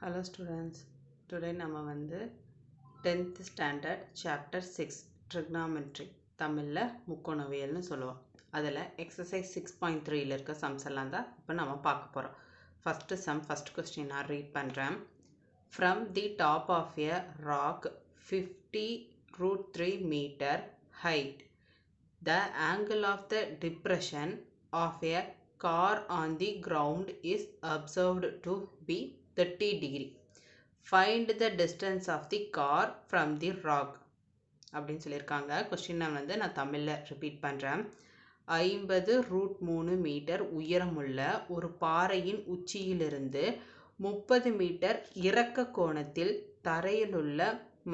Hello students, today நம்ம வந்து 10th standard chapter 6 trigonometry தமிழ்ல முக்கோணவியல்னு சொல்லுவோம். அதில் exercise 6.3ல இருக்க sums எல்லாம் தான் இப்போ நம்ம பார்க்க போகிறோம். first question நான் read பண்ணுறேன். From the top of a rock 50√3 meter height, the angle of the depression of a car on the ground is observed to be 30 degree. Find the distance of the car from the rock. அப்படின்னு சொல்லியிருக்காங்க. கொஸ்டினை வந்து நான் தமிழில் repeat பண்ணுறேன். 50√3 metre உயரமுள்ள ஒரு பாறையின் உச்சியிலிருந்து 30 மீட்டர் இறக்க கோணத்தில் தரையிலுள்ள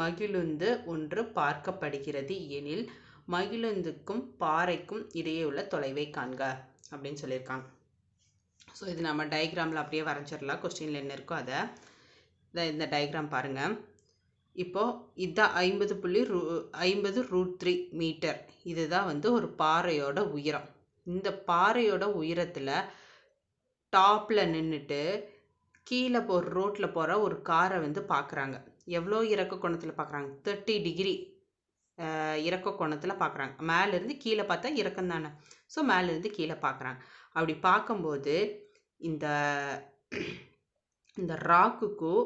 மகிழுந்து ஒன்று பார்க்கப்படுகிறது எனில் மகிழுந்துக்கும் பாறைக்கும் இடையே உள்ள தொலைவை காண்க அப்படின்னு சொல்லியிருக்காங்க. ஸோ இது நம்ம டயக்ராமில் அப்படியே வரைஞ்சிடலாம். கொஸ்டினில் என்ன இருக்கோ அதை இந்த டயக்ராம் பாருங்கள். இப்போது இதுதான் 50√3 மீட்டர். இதுதான் வந்து ஒரு பாறையோட உயரம். இந்த பாறையோட உயரத்தில் டாப்பில் நின்றுட்டு கீழே ரோட்டில் போகிற ஒரு காரை வந்து பார்க்குறாங்க. எவ்வளோ இறக்க கோணத்தில் பார்க்குறாங்க? 30 டிகிரி இறக்க கோணத்தில் பார்க்குறாங்க. மேலேருந்து கீழே பார்த்தா இறக்கம் தானே. ஸோ மேலேருந்து கீழே பார்க்குறாங்க. அப்படி பார்க்கும்போது இந்த ராக்குக்கும்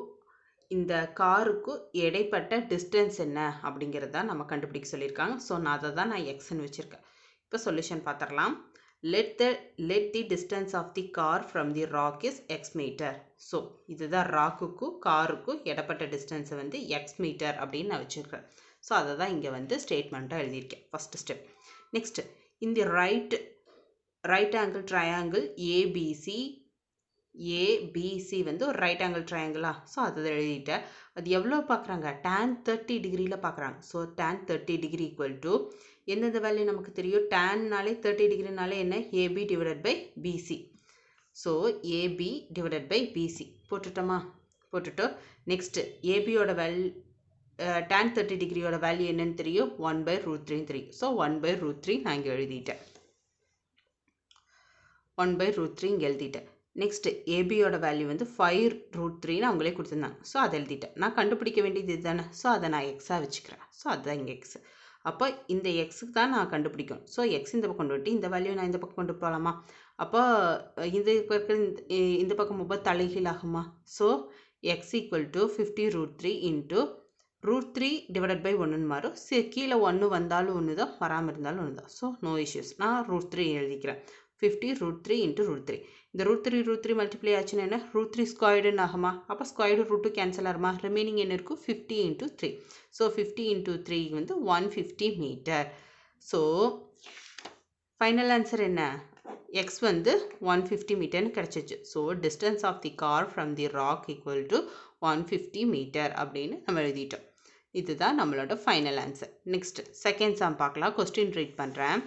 இந்த காருக்கும் இடைப்பட்ட டிஸ்டன்ஸ் என்ன அப்படிங்கிறத நம்ம கண்டுபிடிக்க சொல்லியிருக்காங்க. ஸோ நான் அதை தான் நான் எக்ஸ்ன்னு வச்சுருக்கேன். இப்போ சொல்யூஷன் பார்த்துடலாம். let the distance of the car from the rock is x meter. So இதுதான் ராக்குக்கும் காருக்கும் இடைப்பட்ட டிஸ்டன்ஸை வந்து எக்ஸ் மீட்டர் அப்படின்னு நான் வச்சுருக்கேன். ஸோ அதை தான் இங்கே வந்து ஸ்டேட்மெண்ட்டாக எழுதியிருக்கேன். First step. நெக்ஸ்ட், இந்த ரைட் ஆங்கிள் ட்ரையாங்கிள் ஏபிசி வந்து ஒரு ரைட் ஆங்கிள் ட்ரையாங்கிளா? ஸோ அதை எழுதிட்டேன். அது எவ்வளோ பார்க்குறாங்க? tan 30 டிகிரியில் பார்க்குறாங்க. So tan 30 degree equal to எந்தெந்த வேல்யூ நமக்கு தெரியும்? டேன்னாலே 30 டிகிரினாலே என்ன? AB divided by BC. So AB divided by BC போட்டுட்டோமா? போட்டுட்டோம். நெக்ஸ்ட்டு ஏபியோட tan 30 டிகிரியோட வேல்யூ என்னன்னு தெரியும்? 1/√3 தெரியும். ஸோ 1/√3 நான் இங்கே எழுதிட்டேன். 1/√3 இங்கே எழுதிட்டேன். நெக்ஸ்ட் ஏபியோட வேல்யூ வந்து 5√3ன்னு அவங்களே கொடுத்துருந்தாங்க. ஸோ அதை எழுதிட்டேன். நான் கண்டுபிடிக்க வேண்டியது இது தானே. ஸோ அதை நான் எக்ஸாக வச்சுக்கிறேன். ஸோ அதுதான் இங்கே எக்ஸ். அப்போ இந்த எக்ஸுக்கு தான் நான் கண்டுபிடிக்கணும். ஸோ எக்ஸ் இந்த பக்கம் கொண்டு விட்டு இந்த வேல்யூ நான் இந்த பக்கம் கொண்டு போகலாமா? அப்போ இந்த பக்கம் 30 தலைகீழ் ஆகுமா? So x equal to 50√3 into √3 divided by 1ன்னு மாறும். கீழே 1 வந்தாலும் ஒன்று தான், வராமல் இருந்தாலும் ஒன்று தான். So no issues. நான் √3 எழுதிக்கிறேன். 50√3 இன்ட்டு √3. இந்த √3 மல்டிப்ளை ஆச்சுன்னா என்ன? √3 ஸ்கொயர்டுன்னு ஆகுமா? அப்போ ஸ்கொயர்டு √2 கேன்சல் ஆகுமா? ரிமைனிங் என்ன இருக்கும்? 50 × 3. ஸோ 50 × 3 வந்து 150 மீட்டர். ஸோ ஃபைனல் ஆன்சர் என்ன? எக்ஸ் வந்து 150 மீட்டர்னு கிடச்சிச்சு. So distance of the car from the rock equal to 150 metre அப்படின்னு நம்ம எழுதிட்டோம். இதுதான் நம்மளோட final answer. Next second sum பார்க்கலாம். கொஸ்டின் ரீட் பண்ணுறேன்.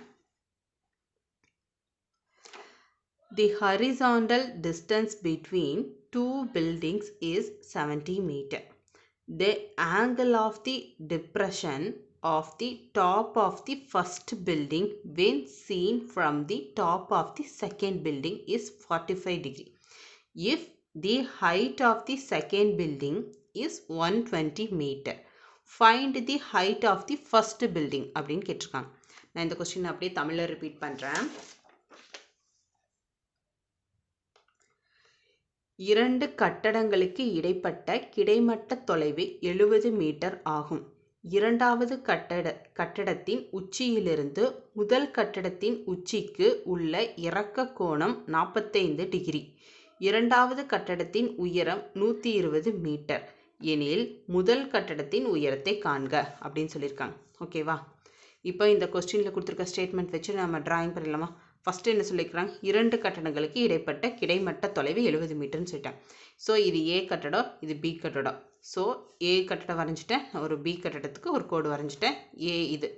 The horizontal distance between two buildings is 70 meter. The angle of the depression of the top of the first building when seen from the top of the second building is 45 degree. If the height of the second building is 120 meter, find the height of the first building அப்படின்னு கேட்டிருக்காங்க. நான் இந்த question அப்படியே தமிழில் repeat பண்ணுறேன். இரண்டு கட்டடங்களுக்கு இடைப்பட்ட கிடைமட்ட தொலைவு 70 மீட்டர் ஆகும். இரண்டாவது கட்டடத்தின் உச்சியிலிருந்து முதல் கட்டடத்தின் உச்சிக்கு உள்ள இறக்க கோணம் 45 டிகிரி. இரண்டாவது கட்டடத்தின் உயரம் 120 மீட்டர் எனில் முதல் கட்டடத்தின் உயரத்தை காண்க அப்படின்னு சொல்லியிருக்காங்க. ஓகேவா? இப்போ இந்த கொஸ்டினில் கொடுத்துருக்க ஸ்டேட்மெண்ட் வச்சு நம்ம டிராயிங் பண்ணிடலாமா? ஃபஸ்ட்டு என்ன சொல்லியிருக்கிறாங்க? இரண்டு கட்டடங்களுக்கு இடைப்பட்ட கிடைமட்ட தொலைவு 70 மீட்டர்னு சொல்லிட்டேன். ஸோ இது ஏ கட்டடம், இது பி கட்டடம். ஸோ ஏ கட்டடம் வரைஞ்சிட்டேன், ஒரு பி கட்டடத்துக்கு ஒரு கோடு வரைஞ்சிட்டேன்.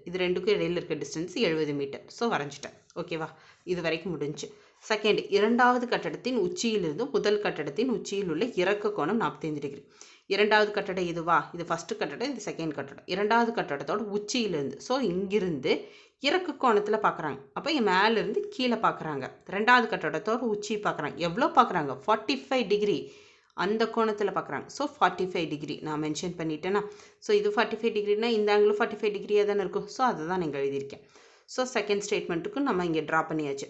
இது ரெண்டுக்கும் இடையில் இருக்க டிஸ்டன்ஸ் 70 மீட்டர். ஸோ வரைஞ்சிட்டேன். ஓகேவா? இது வரைக்கும் முடிஞ்சு. செகண்ட், இரண்டாவது கட்டடத்தின் உச்சியிலிருந்து முதல் கட்டடத்தின் உச்சியில் உள்ள இறக்க கோணம் 45 டிகிரி. இரண்டாவது கட்டடம் இதுவா? இது ஃபஸ்ட்டு கட்டடம், இது செகண்ட் கட்டடம். இரண்டாவது கட்டடத்தோட உச்சியிலிருந்து, ஸோ இங்கிருந்து இறக்கு கோணத்தில் பார்க்குறாங்க. அப்போ மேலேருந்து கீழே பார்க்குறாங்க. ரெண்டாவது கட்டடத்தோட உச்சி பார்க்குறாங்க. எவ்வளோ பார்க்குறாங்க? 45 டிகிரி. அந்த கோணத்தில் பார்க்குறாங்க. ஸோ 45 டிகிரி நான் மென்ஷன் பண்ணிட்டேன்னா. ஸோ இது 45 டிகிரினா இந்த ஆங்கிளும் 45 டிகிரியாக தானே இருக்கும். ஸோ அதை தான் நீங்கள் எழுதியிருக்கேன். ஸோ செகண்ட் ஸ்டேட்மெண்ட்டுக்கும் நம்ம இங்கே ட்ரா பண்ணியாச்சு.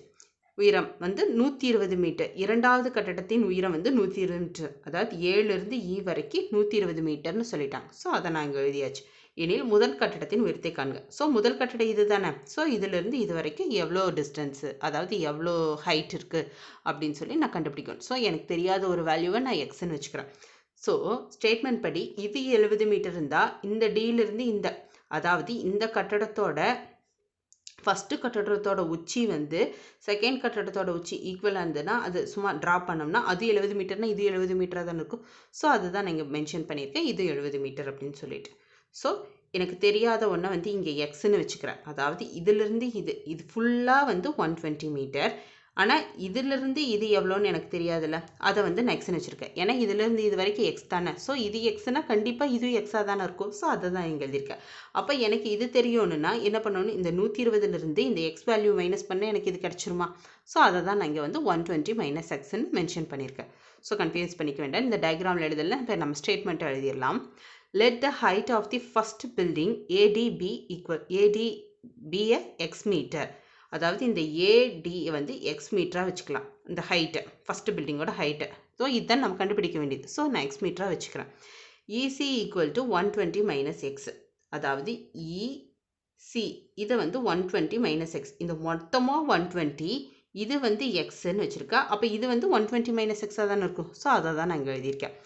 உயரம் வந்து 120 மீட்டர். இரண்டாவது கட்டடத்தின் உயரம் வந்து 120 மீட்டர். அதாவது ஏழுலேருந்து இ வரைக்கும் 120 மீட்டர்னு சொல்லிட்டாங்க. ஸோ அதை நான் இங்கே எழுதியாச்சு. எனில் முதல் கட்டடத்தின் உயரத்தை காண்க. ஸோ முதல் கட்டடம் இது தானே. ஸோ இதிலிருந்து இது வரைக்கும் எவ்வளோ டிஸ்டன்ஸு, அதாவது எவ்வளோ ஹைட் இருக்குது அப்படின்னு சொல்லி நான் கண்டுபிடிக்கணும். ஸோ எனக்கு தெரியாத ஒரு வேல்யூவை நான் எக்ஸ்ன்னு வச்சுக்கிறேன். ஸோ ஸ்டேட்மெண்ட் படி இது 70 மீட்டர் இருந்தால் இந்த டியிலிருந்து இந்த, அதாவது இந்த கட்டடத்தோட ஃபஸ்ட்டு கட்டடத்தோட உச்சி வந்து செகண்ட் கட்டடத்தோட உச்சி ஈக்குவலாக இருந்ததுன்னா அது சும்மா ட்ரா பண்ணோம்னா அது 70 மீட்டர்னா இது 70 மீட்டராக தான் இருக்கும். ஸோ அதுதான் நான் இங்கே மென்ஷன் பண்ணியிருக்கேன், இது 70 மீட்டர் அப்படின்னு சொல்லிட்டு. ஸோ எனக்கு தெரியாத ஒன்றை வந்து இங்கே எக்ஸ்ன்னு வச்சுக்கிறேன். அதாவது இதிலிருந்து இது ஃபுல்லாக வந்து 120 மீட்டர். ஆனால் இதிலிருந்து இது எவ்வளோன்னு எனக்கு தெரியாதுல்ல, அதை வந்து நான் எக்ஸ்ன்னு வச்சுருக்கேன். ஏன்னா இதிலேருந்து இது வரைக்கும் எக்ஸ் தானே. ஸோ இது எக்ஸ்னா கண்டிப்பாக இது எக்ஸாக தானே இருக்கும். ஸோ அதை தான் இங்கே எழுதியிருக்கேன். அப்போ எனக்கு இது தெரியணும்னா என்ன பண்ணணும், இந்த 120லேருந்து இந்த எக்ஸ் வேல்யூ மைனஸ் பண்ண எனக்கு இது கிடச்சிருமா. ஸோ அதை தான் நான் இங்கே வந்து 120 மைனஸ் எக்ஸ்ன்னு மென்ஷன் பண்ணியிருக்கேன். ஸோ கன்ஃபியூஸ் பண்ணிக்க வேண்டாம். இந்த டயக்ராமில் எழுதலாம். இப்போ நம்ம ஸ்டேட்மெண்ட்டை எழுதிடலாம். Let the height of the first building AD be x meter. அதாவது இந்த AD வந்து எக்ஸ் மீட்டராக வச்சுக்கலாம். இந்த ஹைட்டு ஃபஸ்ட்டு பில்டிங்கோட ஹைட்டு. ஸோ இதுதான் நம்ம கண்டுபிடிக்க வேண்டியது. ஸோ நான் எக்ஸ் மீட்டராக வச்சுக்கிறேன். EC equal to 120 minus X. அதாவது EC இதை வந்து 120 மைனஸ் எக்ஸ். இந்த மொத்தமாக 120, இது வந்து எக்ஸ்ன்னு வச்சுருக்கா. அப்போ இது வந்து 120 மைனஸ் எக்ஸாக தானே இருக்கும். ஸோ அதை தான் நான் இங்கே எழுதியிருக்கேன்.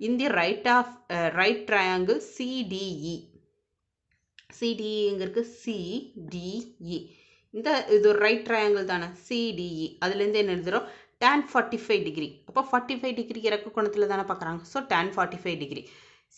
In the right triangle CDE. CDE எங்கே இருக்குது, CDE. இது ஒரு ரைட் ட்ரையாங்கிள் தானே, CDE. அதுலேருந்து என்ன எழுதுகிறோம், tan 45 டிகிரி. அப்போ 45 டிகிரி இறக்க கோணத்தில் தானே பார்க்குறாங்க. So tan 45 degree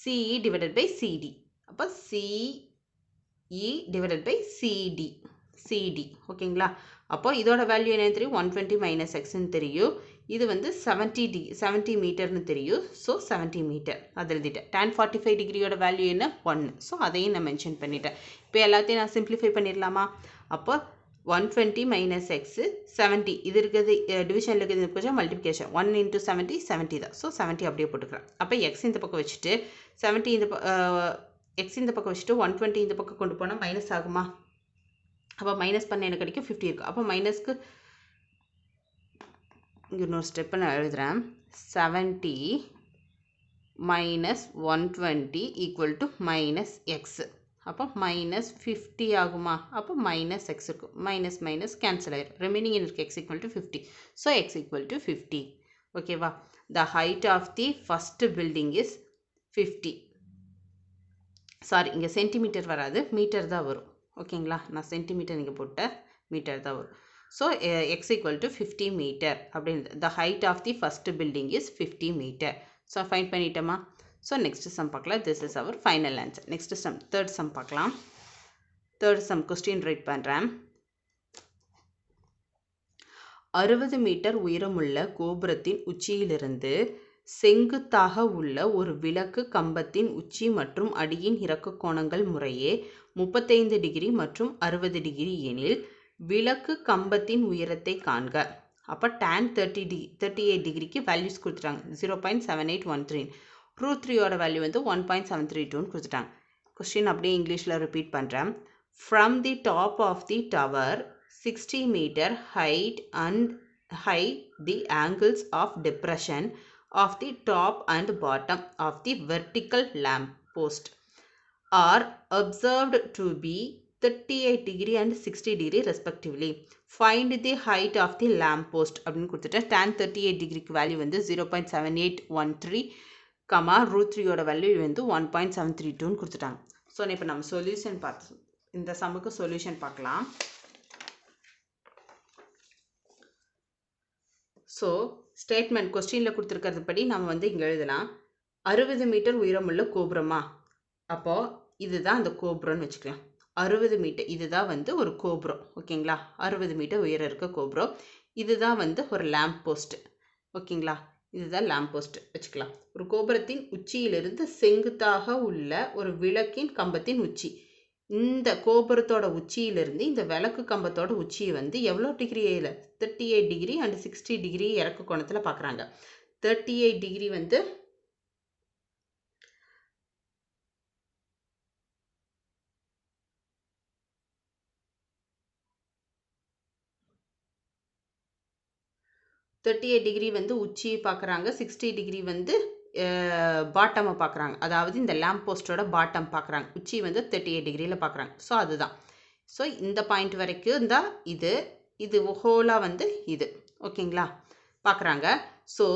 CE divided by CD. அப்போ CE டிவைடட் பை CD. ஓகேங்களா. அப்போ இதோட வேல்யூ என்ன தெரியும், 120 மைனஸ் எக்ஸ்ன்னு தெரியும். இது வந்து 70 மீட்டர்னு தெரியும். ஸோ 70 மீட்டர் அது எழுதிட்டேன். tan 45 டிகிரியோட வேல்யூ என்ன, 1. ஸோ அதையும் நான் மென்ஷன் பண்ணிட்டேன். இப்போ எல்லாத்தையும் நான் சிம்பிளிஃபை பண்ணிடலாமா. அப்போ 120 மைனஸ் எக்ஸு 70, இது இருக்கிறது டிவிஷனில் இருக்கிறது கொஞ்சம் மல்டிப்ளிகேஷன். 1 into 70 70 தான். ஸோ 70 அப்படியே போட்டுக்கிறேன். அப்போ எக்ஸ் இந்த பக்கம் வச்சுட்டு 70 எக்ஸ் இந்த பக்கம் வச்சுட்டு 120 இந்த பக்கம் கொண்டு போனால் மைனஸ் ஆகுமா. அப்போ மைனஸ் பண்ண எனக்கு கிடைக்கும் 50 இருக்கும். அப்போ மைனஸ்க்கு இன்னொரு ஸ்டெப்பை நான் எழுதுகிறேன். 70 minus 120 equal to minus x. அப்போ மைனஸ் 50 ஆகுமா. அப்போ மைனஸ் எக்ஸ் இருக்கும். மைனஸ் மைனஸ் கேன்சல் ஆயிடும். ரிமைனிங் எனக்கு x equal to 50. So x equal to 50. ஓகேவா. The height of the first building is 50. Sorry, இங்கே சென்டிமீட்டர் வராது, மீட்டர் தான் வரும். ஓகேங்களா. நான் சென்டிமீட்டர் நீங்கள் போட்ட மீட்டர் தான் வரும். So x equal to 50 metre அப்படின்னு. The height of the first building is 50 metre. So find பண்ணிட்டோமா. ஸோ நெக்ஸ்ட் சம் பார்க்கலாம். This is our final answer. Next sum, third sum பார்க்கலாம். தேர்ட் சம் கொஸ்டின் ரைட் பண்ணுறேன். 60 metre உயரமுள்ள கோபுரத்தின் உச்சியிலிருந்து செங்குத்தாக உள்ள ஒரு விளக்கு கம்பத்தின் உச்சி மற்றும் அடியின் இறக்க கோணங்கள் முறையே 35 டிகிரி மற்றும் 60 டிகிரி எனில் விளக்கு கம்பத்தின் உயரத்தை காண்க. அப்போ tan 38 டிகிரிக்கு வேல்யூஸ் கொடுத்துட்டாங்க. 0.7813. ரூட் 3யோட வேல்யூ வந்து 1.732ன்னு கொடுத்துட்டாங்க. கொஸ்டின் அப்படியே இங்கிலீஷில் ரிப்பீட் பண்ணுறேன். From the top of the tower 60 metre height and height the angles of depression of the top and bottom of the vertical lamp post are observed to be 38 degree and 60 degree respectively. Find the height of the lamp post அப்படின்னு கொடுத்துட்டேன். tan 38 டிகிரிக்கு value வந்து 0.7813, root 3யோட value வந்து 1.732ன்னு கொடுத்துட்டாங்க. So இப்போ நம்ம solution பார்த்து இந்த சம்முக்கு சொல்யூஷன் பார்க்கலாம். ஸோ ஸ்டேட்மெண்ட் கொஸ்டினில் கொடுத்துருக்கிறது படி நம்ம வந்து இங்கே எழுதலாம். 60 மீட்டர் உயரமுள்ள கோபுரமா. அப்போது இதுதான் அந்த கோபுரம்னு வச்சுக்கலாம். 60 மீட்டர் இதுதான் வந்து ஒரு கோபுரம். ஓகேங்களா. 60 மீட்டர் உயரம் இருக்க கோபுரம். இதுதான் வந்து ஒரு லேம்ப் போஸ்ட். ஓகேங்களா. இதுதான் லேம்ப் போஸ்ட் வச்சுக்கலாம். ஒரு கோபுரத்தின் உச்சியிலிருந்து செங்குத்தாக உள்ள ஒரு விளக்கின் கம்பத்தின் உச்சி. இந்த கோபுரத்தோட உச்சியிலிருந்து இந்த விளக்கு கம்பத்தோட உச்சியை வந்து எவ்வளோ டிகிரியில் 38 டிகிரி அண்ட் 60 டிகிரி இறக்க கோணத்தில் பார்க்குறாங்க. 38 டிகிரி வந்து 38 டிகிரி வந்து உச்சியை பார்க்குறாங்க, 60 டிகிரி வந்து பாட்டமை பார்க்குறாங்க. அதாவது இந்த லேம்ப் போஸ்ட்டோட பாட்டம் பார்க்குறாங்க. உச்சி வந்து 38 டிகிரியில் பார்க்குறாங்க. ஸோ அதுதான். ஸோ இந்த பாயிண்ட் வரைக்கும் தான் இது இது ஹோலாக வந்து இது ஓகேங்களா பார்க்குறாங்க. ஸோ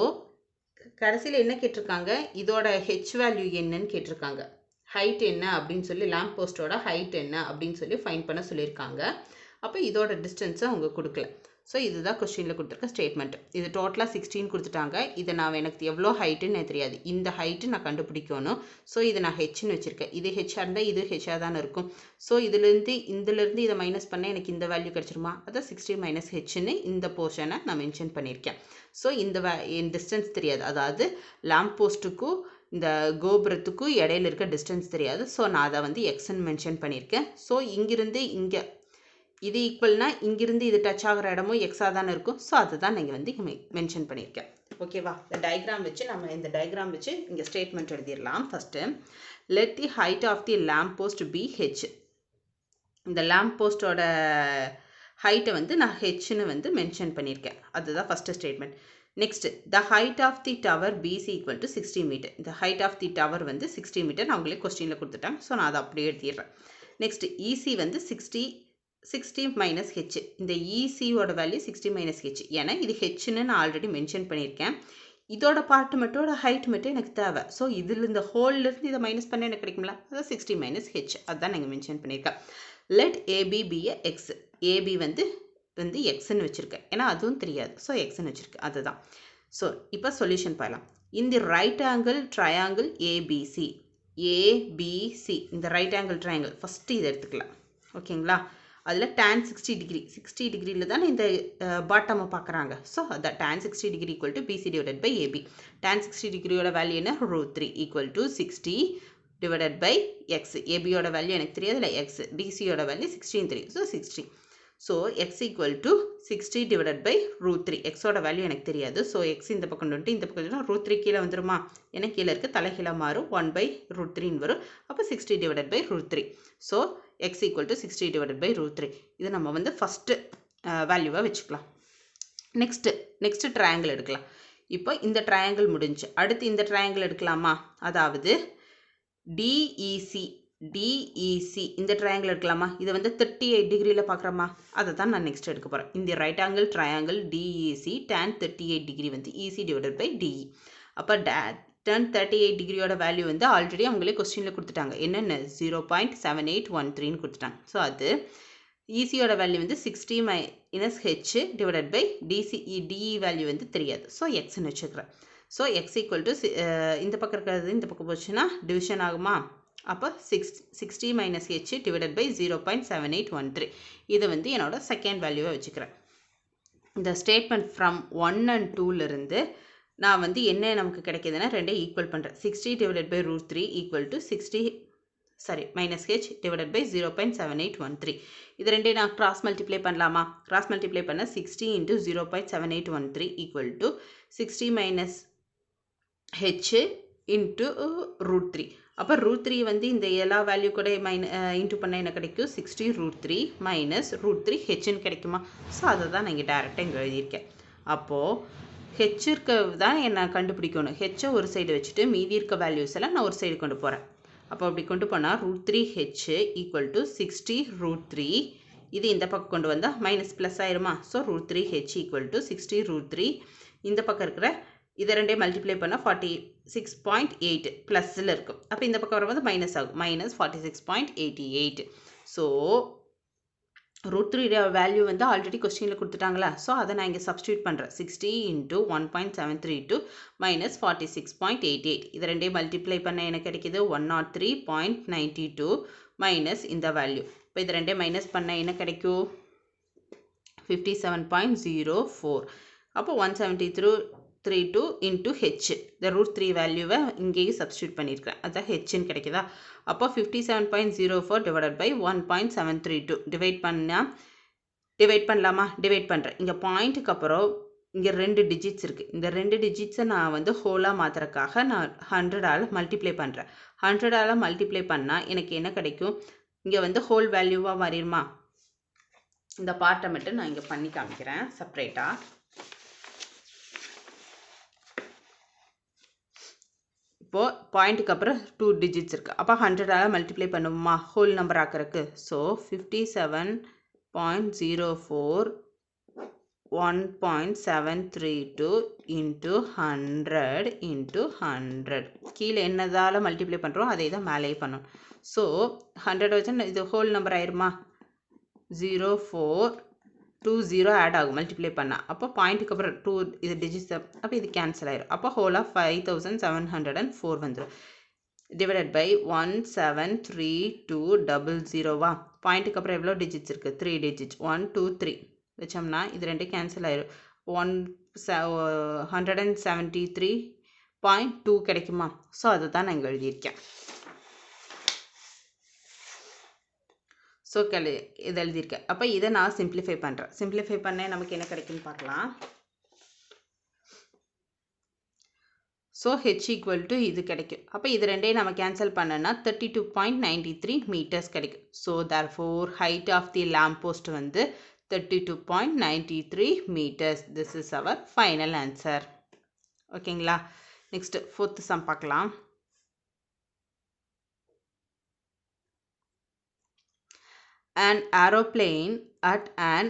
கடைசியில் என்ன கேட்டிருக்காங்க, இதோட ஹெச் வேல்யூ என்னன்னு கேட்டிருக்காங்க. ஹைட் என்ன அப்படின்னு சொல்லி லேம்ப் போஸ்ட்டோட ஹைட் என்ன அப்படின்னு சொல்லி ஃபைண்ட் பண்ண சொல்லியிருக்காங்க. அப்போ இதோட டிஸ்டன்ஸை அவங்க கொடுக்கல. ஸோ இதுதான் கொஸ்டினில் கொடுத்துருக்க ஸ்டேட்மெண்ட். இது டோட்டலாக 16 கொடுத்துட்டாங்க. இதை நான் எனக்கு எவ்வளோ ஹைட்டுன்னு எனக்கு தெரியாது. இந்த ஹைட்டு நான் கண்டுபிடிக்கணும். ஸோ இதை நான் ஹெச்னு வச்சுருக்கேன். இது ஹெச்சாக இருந்தால் இது ஹெச்சாக தானே இருக்கும். ஸோ இதிலேருந்து இதை மைனஸ் பண்ணால் எனக்கு இந்த வேல்யூ கிடச்சிருமா? அதான் 60 மைனஸ் ஹெச்னு இந்த போர்ஷனை நான் மென்ஷன் பண்ணியிருக்கேன். ஸோ என் டிஸ்டன்ஸ் தெரியாது. அதாவது லேம்ப் போஸ்ட்டுக்கும் இந்த கோபுரத்துக்கும் இடையில இருக்க டிஸ்டன்ஸ் தெரியாது. ஸோ நான் அதை வந்து எக்ஸ்ன்னு மென்ஷன் பண்ணியிருக்கேன். ஸோ இங்கிருந்து இங்கே இது ஈக்குவல்னா இங்கிருந்து இது டச் ஆகிற இடமும் எக்ஸாக தானே இருக்கும். ஸோ அதுதான் நீங்கள் வந்து மென்ஷன் பண்ணியிருக்கேன். ஓகேவா? இந்த டயக்ராம் வச்சு நம்ம இந்த டயக்ராம் வச்சு இங்கே ஸ்டேட்மெண்ட் எழுதிடலாம். First let the height of the lamp post be H. இந்த லேம்ப் போஸ்ட்டோட ஹைட்டை வந்து நான் ஹெச்னு வந்து மென்ஷன் பண்ணியிருக்கேன். அதுதான் first statement. Next the height of the tower BC equal to 60 metre. இந்த ஹைட் ஆஃப் தி டவர் வந்து 60 மீட்டர் நான் அவங்களே கொஸ்டினில் கொடுத்துட்டேன். ஸோ நான் அதை அப்படியே எழுதிடுறேன். நெக்ஸ்ட் இசி வந்து 60 மைனஸ் ஹெச். இந்த இசியோட வேல்யூ 60 மைனஸ் ஹெச். ஏன்னா இது ஹெச்னு நான் ஆல்ரெடி மென்ஷன் பண்ணியிருக்கேன். இதோட பார்ட் மட்டும் ஹைட் மட்டும் எனக்கு தேவை. ஸோ இதில் இந்த ஹோல்லேருந்து இதை மைனஸ் பண்ண எனக்கு கிடைக்கும்ல, அதான் 60 மைனஸ் ஹெச். அதுதான் நாங்கள் மென்ஷன் பண்ணியிருக்கேன். Let AB be a x. AB வந்து எக்ஸ்ன்னு வச்சுருக்கேன். ஏன்னா அதுவும் தெரியாது. ஸோ எக்ஸ்ன்னு வச்சுருக்கேன். அதுதான். ஸோ இப்போ சொல்யூஷன் பார்க்கலாம். இந்த right angle triangle ABC. ABC இந்த ரைட் ஆங்கிள் ட்ரையாங்கிள் ஃபஸ்ட்டு இதை எடுத்துக்கலாம். ஓகேங்களா? அதில் tan 60 டிகிரி 60 டிகிரியில் தானே இந்த பாட்டமை பார்க்குறாங்க. ஸோ அதான் tan 60 degree equal to BC divided by AB. tan 60 டிகிரியோட வேல்யூ என்ன? √3 equal to 60 divided by x. ஏபியோட வேல்யூ எனக்கு தெரியாது இல்லை எக்ஸ். டிசியோட வேல்யூ 16 தெரியும். So 60. So x equal to 60 divided by √3. எக்ஸோட வேல்யூ எனக்கு தெரியாது. ஸோ எக்ஸ் இந்த பக்கம் வந்துட்டு இந்த பக்கம் √3 கீழே வந்துருமா? ஏன்னா கீழே இருக்க தலைகீழாக மாறும். 1/√3 வரும். அப்போ 60 divided by √3. So x equal to 60 divided by √3. இது நம்ம வந்து ஃபஸ்ட்டு வேல்யூவாக வச்சுக்கலாம். நெக்ஸ்ட்டு ட்ரையாங்கிள் எடுக்கலாம். இப்போ இந்த ட்ரையாங்கிள் முடிஞ்சு அடுத்து இந்த ட்ரையாங்கிள் எடுக்கலாமா? அதாவது டிஇசி இந்த ட்ரையாங்கிள் எடுக்கலாமா? இதை வந்து 38 டிகிரியில் பார்க்குறோமா? அதை தான் நான் நெக்ஸ்ட் எடுக்க போகிறேன். இந்த right angle triangle DEC tan 38 degree வந்து இசி டிவைடட் பை டிஇ. அப்போ tan 38 டிகிரியோட வேல்யூ வந்து ஆல்ரெடி அவங்களே கொஸ்டினில் கொடுத்துட்டாங்க. என்னென்ன 0.7813 கொடுத்துட்டாங்க. ஸோ அது ஈசியோட வேல்யூ வந்து 60 minus H divided by DE value வந்து தெரியாது. ஸோ எக்ஸ்ன்னு வச்சுக்கிறேன். ஸோ எக்ஸ் ஈக்குவல் டு இந்த பக்கம் இருக்கிறது இந்த பக்கம் போச்சுன்னா டிவிஷன் ஆகுமா? அப்போ 60 மைனஸ் ஹெச் டிவைடட் பை 0.7813. இதை வந்து என்னோட செகண்ட் வேல்யூவை வச்சுக்கிறேன். இந்த ஸ்டேட்மெண்ட் ஃப்ரம் 1 and 2லேருந்து நான் வந்து என்ன நமக்கு கிடைக்கிதுன்னா ரெண்டே ஈக்குவல் பண்ணுறேன். 60 divided by √3 equal to minus H divided by 0.7813. இது ரெண்டே நான் கிராஸ் மல்டிப்ளை பண்ணலாமா? கிராஸ் மல்டிப்ளை பண்ண 60 into 0.7813 equal to 60 minus H into √3. அப்போ √3 வந்து இந்த எல்லா வேல்யூ கூட இன்ட்டு பண்ண என்ன கிடைக்கும்? 60 √3 மைனஸ் √3 ஹெச்ன்னு கிடைக்குமா? ஸோ அதை தான் நான் இங்கே டேரெக்டாக இங்கே எழுதியிருக்கேன். அப்போது ஹெச் இருக்க தான் என்ன கண்டுபிடிக்கணும். ஹெச்சை ஒரு சைடு வச்சுட்டு மீதி இருக்க வேல்யூஸ் எல்லாம் நான் ஒரு சைடு கொண்டு போகிறேன். அப்போ அப்படி கொண்டு போனால் √3 ஹெச் ஈக்குவல் டு 60 √3. இது இந்த பக்கம் கொண்டு வந்தால் மைனஸ் ப்ளஸ் ஆயிருமா? So √3 H equal to 60 √3. இந்த பக்கம் இருக்கிற இதை ரெண்டே மல்டிப்ளை பண்ணால் 46.8 ப்ளஸில் இருக்கும். அப்போ இந்த பக்கம் வரும்போது மைனஸ் ஆகும். மைனஸ் 46.88. ஸோ √3 வேல்யூ வந்து ஆல்ரெடி கொஸ்டினில் கொடுத்துட்டாங்களா? ஸோ அதை நான் இங்கே சப்ஸ்டியூட் பண்ணுறேன். 60 இன்ட்டு 1.732 மைனஸ் 46.88. இது ரெண்டே மல்டிப்ளை பண்ண எனக்கு கிடைக்கிது 103.92 மைனஸ் இந்த வேல்யூ. இப்போ இது ரெண்டே மைனஸ் பண்ண என்ன கிடைக்கும்? 57.04. அப்போ 173.32 இன்ட்டு ஹெச். இந்த √3 வேல்யூவை இங்கேயும் சப்ஸ்டியூட் பண்ணியிருக்கிறேன். அதுதான் ஹெச்ன்னு கிடைக்குதா? அப்போ 57.04 டிவைடட் பை 1.732 டிவைட் பண்ணலாமா? டிவைட் பண்ணுறேன். இங்கே பாயிண்ட்டுக்கு அப்புறம் இங்கே 2 டிஜிட்ஸ் இருக்குது. இந்த 2 டிஜிட்ஸை நான் வந்து ஹோலாக மாற்றுறதுக்காக நான் 100ஆல் மல்டிப்ளை பண்ணுறேன். 100ஆல் மல்டிப்ளை பண்ணால் எனக்கு என்ன கிடைக்கும்? இங்கே வந்து ஹோல் வேல்யூவாக மாறிடுமா? இந்த பார்ட்டை மட்டும் நான் இங்கே பண்ணி காமிக்கிறேன் செப்பரேட்டாக. இப்போது பாயிண்ட்டுக்கு அப்புறம் 2 டிஜிட்ஸ் இருக்குது. அப்போ 100ஆல் மல்டிப்ளை பண்ணுவோமா ஹோல் நம்பர் ஆக்கிறதுக்கு? So 57.04 1.732 into 100 into 100. கீழே என்னதால மல்டிப்ளை பண்ணுறோம் அதே தான் மேலேயே பண்ணணும். ஸோ 100 வச்சு இது ஹோல் நம்பர் ஆயிருமா? 0420 ஆட் ஆகும் மல்டிப்ளை பண்ணால். அப்போ பாயிண்ட்டுக்கு அப்புறம் 2 இது டிஜிட்ஸ், அப்போ இது கேன்சல் ஆயிரும். அப்போ ஹோல் ஆஃப் 5704 வந்துடும். Divided by 17320. பாயிண்ட்டுக்கு அப்புறம் எவ்வளோ டிஜிட்ஸ் இருக்குது? 3 டிஜிட்ஸ். 1 2 3 வச்சோம்னா இது 2 கேன்சல் ஆயிரும். 173.2 கிடைக்குமா? ஸோ அதை தான் நான் இங்கே எழுதியிருக்கேன். ஸோ இது எழுதியிருக்கேன். அப்போ இதை நான் சிம்பிளிஃபை பண்ணுறேன். சிம்பிளிஃபை பண்ண நமக்கு என்ன கிடைக்குன்னு பார்க்கலாம். ஸோ h ஈக்குவல் டு இது கிடைக்கும். அப்போ இது ரெண்டையும் நம்ம கேன்சல் பண்ணனா 32.93 மீட்டர்ஸ் கிடைக்கும். So therefore height of the lamp post வந்து 32.93 meters. This is our final answer. ஓகேங்களா? நெக்ஸ்ட் 4th சம் பார்க்கலாம். An aeroplane at an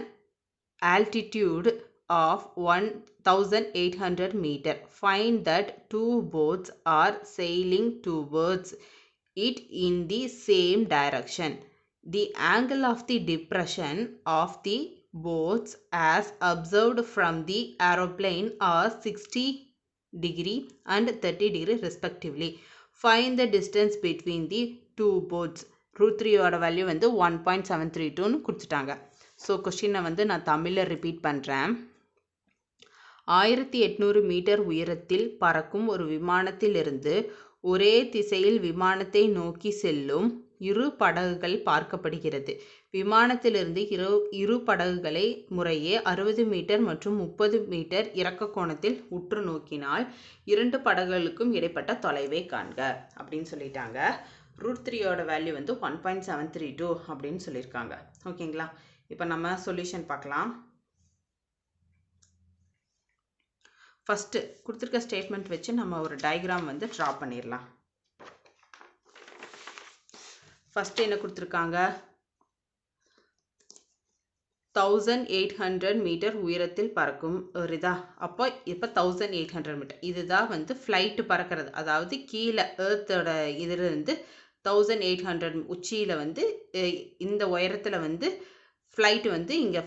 altitude of 1800 meter. Find that 2 boats are sailing towards it in the same direction. The angle of the depression of the boats as observed from the aeroplane are 60 degree and 30 degree respectively. Find the distance between the two boats. √3 ஓட value வந்து 1.732 கொடுத்துட்டாங்க. So கொஸ்டினை வந்து நான் தமிழில் repeat பண்ணுறேன். 1800 metre உயரத்தில் பறக்கும் ஒரு விமானத்திலிருந்து ஒரே திசையில் விமானத்தை நோக்கி செல்லும் இரு படகுகள் பார்க்கப்படுகிறது. விமானத்திலிருந்து இரு படகுகளை முறையே 60 மீட்டர் மற்றும் 30 மீட்டர் இறக்க கோணத்தில் உற்று நோக்கினால் 2 படகுகளுக்கும் இடைப்பட்ட தொலைவை காண்க அப்படின்னு சொல்லிட்டாங்க. √3 ஓட வேல்யூ வந்து 1.732 அப்படின்னு சொல்லியிருக்காங்க. ஓகேங்களா? இப்போ நம்ம சொல்யூஷன் பார்க்கலாம். ஃபஸ்ட்டு கொடுத்துருக்க ஸ்டேட்மெண்ட் வச்சு நம்ம ஒரு டயக்ராம் வந்து ட்ரா பண்ணிடலாம். ஃபஸ்ட்டு என்ன கொடுத்துருக்காங்க? 1800 மீட்டர் உயரத்தில் பறக்கும் ஒரு இதா. அப்போ இப்போ 1800 மீட்டர் இதுதான் வந்து ஃப்ளைட்டு பறக்கிறது. அதாவது கீழே ஏர்த்தோட இதிலிருந்து 1800 உச்சியில் வந்து இந்த உயரத்தில் வந்து ஃப்ளைட்டு வந்து இங்கே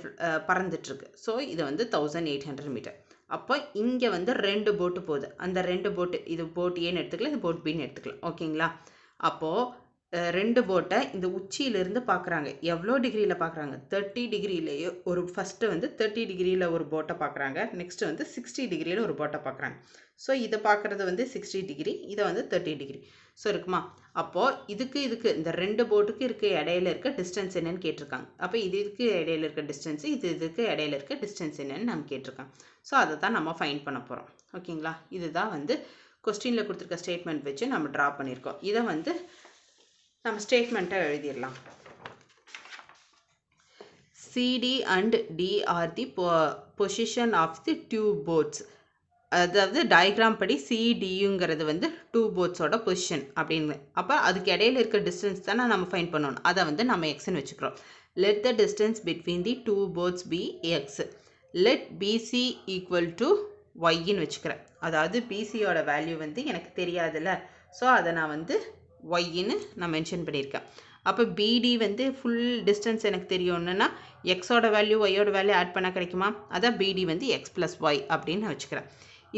பறந்துட்டுருக்கு. ஸோ இது வந்து 1800 மீட்டர். அப்போ இங்கே வந்து 2 போட்டு போகுது. அந்த 2 போட்டு, இது போட் ஏன்னு எடுத்துக்கலாம், இது போட் பின்னு எடுத்துக்கலாம். ஓகேங்களா? அப்போது 2 போட்டை இந்த உச்சியிலிருந்து பார்க்குறாங்க. எவ்வளோ டிகிரியில் பார்க்குறாங்க? 30 டிகிரியிலேயே ஒரு ஃபஸ்ட்டு வந்து 30 டிகிரியில் ஒரு போட்டை பார்க்குறாங்க. நெக்ஸ்ட்டு வந்து 60 டிகிரியில் ஒரு போட்டை பார்க்குறாங்க. ஸோ இதை பார்க்குறது வந்து 60 டிகிரி, இதை வந்து 30 டிகிரி. ஸோ இருக்குமா? அப்போது இதுக்கு இந்த 2 போட்டுக்கு இடையில இருக்க டிஸ்டன்ஸ் என்னன்னு கேட்டிருக்காங்க. அப்போ இதுக்கு இடையில இருக்க டிஸ்டன்ஸு, இதுக்கு இடையில இருக்க டிஸ்டன்ஸ் என்னன்னு நம்ம கேட்டிருக்காங்க. ஸோ அதை தான் நம்ம ஃபைண்ட் பண்ண போகிறோம். ஓகேங்களா? இதுதான் வந்து கொஸ்டினில் கொடுத்துருக்க ஸ்டேட்மெண்ட் வச்சு நம்ம ட்ரா பண்ணியிருக்கோம். இதை வந்து நம்ம ஸ்டேட்மெண்ட்டை எழுதிடலாம். CD and D are the position of the two boats. அதாவது டயக்ராம் படி CDங்கிறது வந்து 2 போட்ஸோட பொசிஷன் அப்படின்னு. அப்போ அதுக்கு இடையில இருக்க டிஸ்டன்ஸ் தானே நம்ம ஃபைண்ட் பண்ணணும். அதை வந்து நம்ம எக்ஸ்ன்னு வச்சுக்கிறோம். Let the distance between the 2 boats be x. Let BC equal to ஒய்ன்னு வச்சுக்கிறேன். அதாவது BCயோட வேல்யூ வந்து எனக்கு தெரியாதுல்ல. ஸோ அதை நான் வந்து ஒய்ன்னு நான் மென்ஷன் பண்ணியிருக்கேன். அப்போ BD வந்து ஃபுல் டிஸ்டன்ஸ் எனக்கு தெரியும்னா எக்ஸோட வேல்யூ ஒய்யோட வேல்யூ ஆட் பண்ணால் கிடைக்குமா? அதான் BD வந்து x + y அப்படின்னு நான் வச்சுக்கிறேன்.